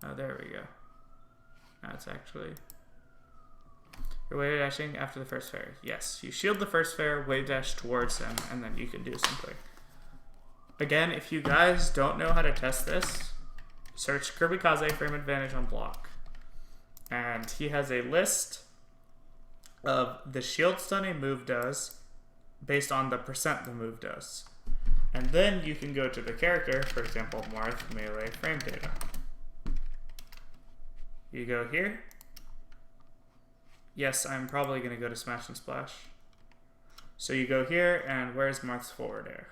Oh, there we go. That's actually... You're wave dashing after the first fair. Yes, you shield the first fair, wave dash towards him, and then you can do something. Again, if you guys don't know how to test this, search Kirby Kaze frame advantage on block. And he has a list of the shield stun a move does based on the percent the move does. And then you can go to the character, for example, Marth melee frame data. You go here. Yes, I'm probably going to go to Smash and Splash. So you go here, and where's Marth's forward air?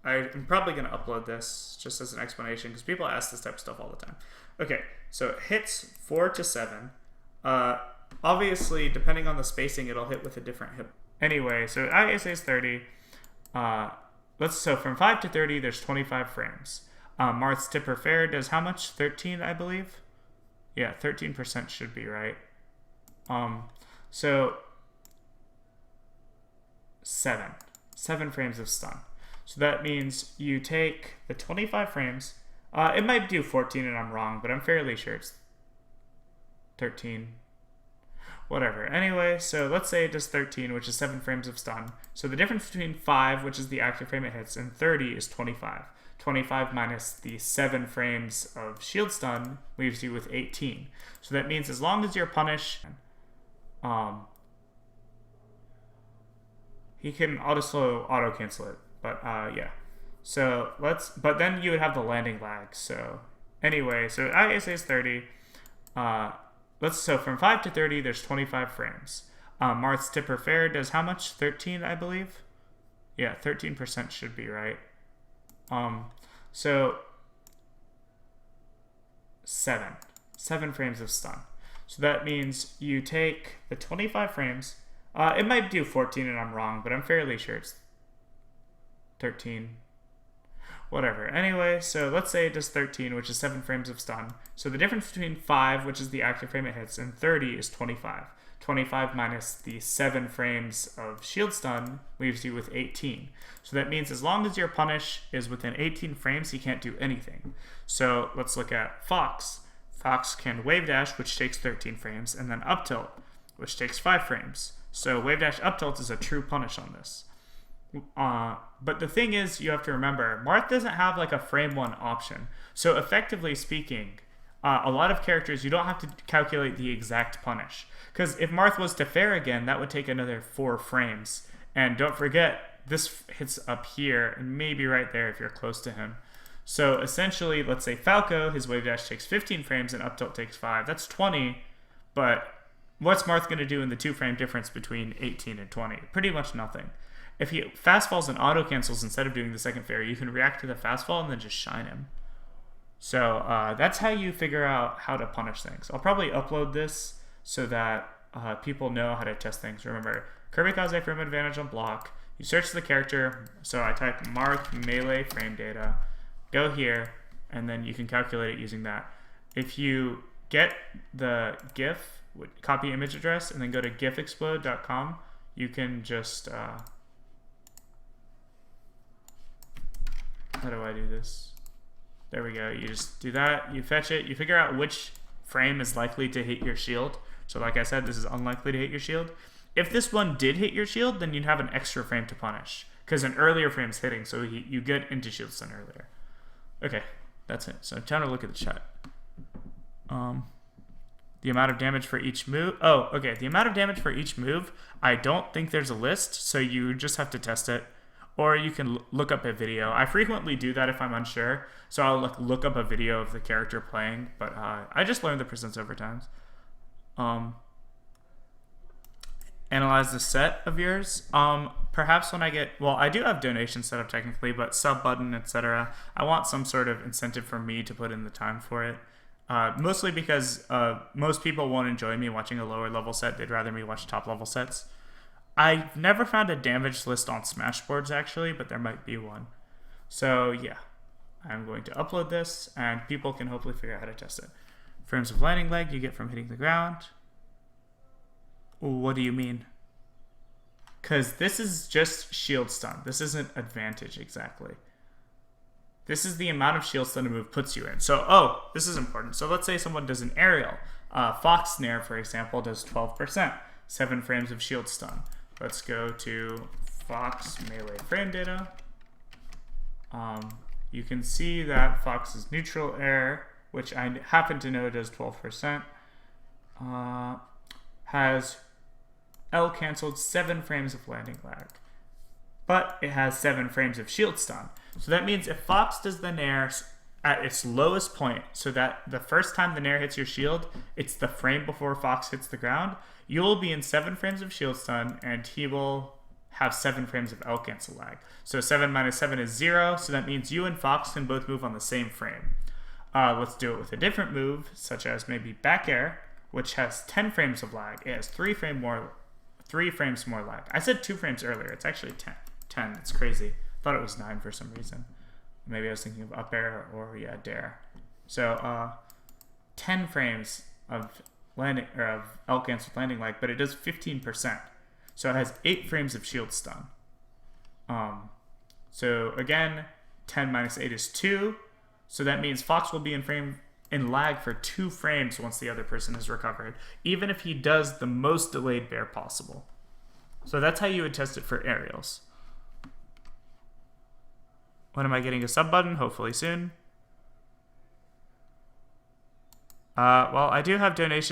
I'm probably going to upload this just as an explanation because people ask this type of stuff all the time. Okay, so it hits 4 to 7. Obviously, depending on the spacing, it'll hit with a different hit. Anyway, so ISA is 30. So from 5 to 30, there's 25 frames. Marth's Tipper Fair does how much? 13, I believe? Yeah, 13% should be right. So 7 frames of stun. So that means you take the 25 frames. It might do 14 and I'm wrong, but I'm fairly sure it's 13. Whatever. Anyway, so let's say it does 13, which is 7 frames of stun. So the difference between 5, which is the active frame it hits, and 30 is 25. 25 minus the 7 frames of shield stun leaves you with 18. So that means as long as you're punished, he can auto cancel it. But yeah. So but then you would have the landing lag. So anyway, so ISA is 30. So from 5 to 30, there's 25 frames. Marth's Tipper Fair does how much? 13, I believe? Yeah, 13% should be right. So 7 frames of stun. So that means you take the 25 frames. It might do 14 and I'm wrong, but I'm fairly sure it's 13. Whatever. Anyway, so let's say it does 13, which is 7 frames of stun. So the difference between 5, which is the active frame it hits, and 30 is 25. 25 minus the 7 frames of shield stun leaves you with 18. So that means as long as your punish is within 18 frames, he can't do anything. So let's look at Fox. Fox can wave dash, which takes 13 frames, and then up tilt, which takes 5 frames. So wave dash up tilt is a true punish on this. But the thing is, you have to remember, Marth doesn't have like a frame 1 option. So effectively speaking, a lot of characters, you don't have to calculate the exact punish. Because if Marth was to fair again, that would take another 4 frames. And don't forget, this hits up here, and maybe right there if you're close to him. So essentially, let's say Falco, his wave dash takes 15 frames and up tilt takes 5. That's 20, but what's Marth going to do in the 2 frame difference between 18 and 20? Pretty much nothing. If he fast falls and auto cancels instead of doing the second fair, you can react to the fast fall and then just shine him. So that's how you figure out how to punish things. I'll probably upload this so that people know how to test things. Remember, Kirby Kaze frame advantage on block. You search the character. So I type Marth melee frame data. Go here, and then you can calculate it using that. If you get the GIF, copy image address, and then go to gifexplode.com, you can just... how do I do this? There we go. You just do that. You fetch it. You figure out which frame is likely to hit your shield. So like I said, this is unlikely to hit your shield. If this one did hit your shield, then you'd have an extra frame to punish. Because an earlier frame's hitting, so you get into shield stun earlier. Okay, that's it. So time to look at the chat. The amount of damage for each move. Oh, okay. The amount of damage for each move, I don't think there's a list, so you just have to test it. Or you can look up a video. I frequently do that if I'm unsure. So I'll look up a video of the character playing. But I just learned the percents over time. Analyze the set of yours. Perhaps when I get... Well, I do have donations set up technically, but sub button, etc. I want some sort of incentive for me to put in the time for it. Mostly because most people won't enjoy me watching a lower level set. They'd rather me watch top level sets. I've never found a damage list on Smashboards actually, but there might be one. So yeah, I'm going to upload this and people can hopefully figure out how to test it. Frames of landing leg you get from hitting the ground. What do you mean? Because this is just shield stun. This isn't advantage exactly. this is the amount of shield stun a move puts you in. So, this is important. So let's say someone does an aerial. Fox Snare, for example, does 12%, 7 frames of shield stun. Let's go to Fox melee frame data. You can see that Fox's neutral air, which I happen to know does 12%, has L canceled 7 frames of landing lag. But it has 7 frames of shield stun. So that means if Fox does the Nair at its lowest point, so that the first time the Nair hits your shield, it's the frame before Fox hits the ground, you'll be in 7 frames of shield stun, and he will have 7 frames of L cancel lag. So 7 minus 7 is 0, so that means you and Fox can both move on the same frame. Let's do it with a different move, such as maybe back air, which has 10 frames of lag. It has 3 frames more lag. I said 2 frames earlier. It's actually 10. It's crazy. Thought it was 9 for some reason. Maybe I was thinking of up air or dare. So 10 frames of landing or of L canceled landing lag, but it does 15%. So it has 8 frames of shield stun. So again, 10 minus 8 is 2. So that means Fox will be in lag for 2 frames once the other person has recovered, even if he does the most delayed bear possible. So that's how you would test it for aerials. When am I getting a sub button? Hopefully soon. Well, I do have donations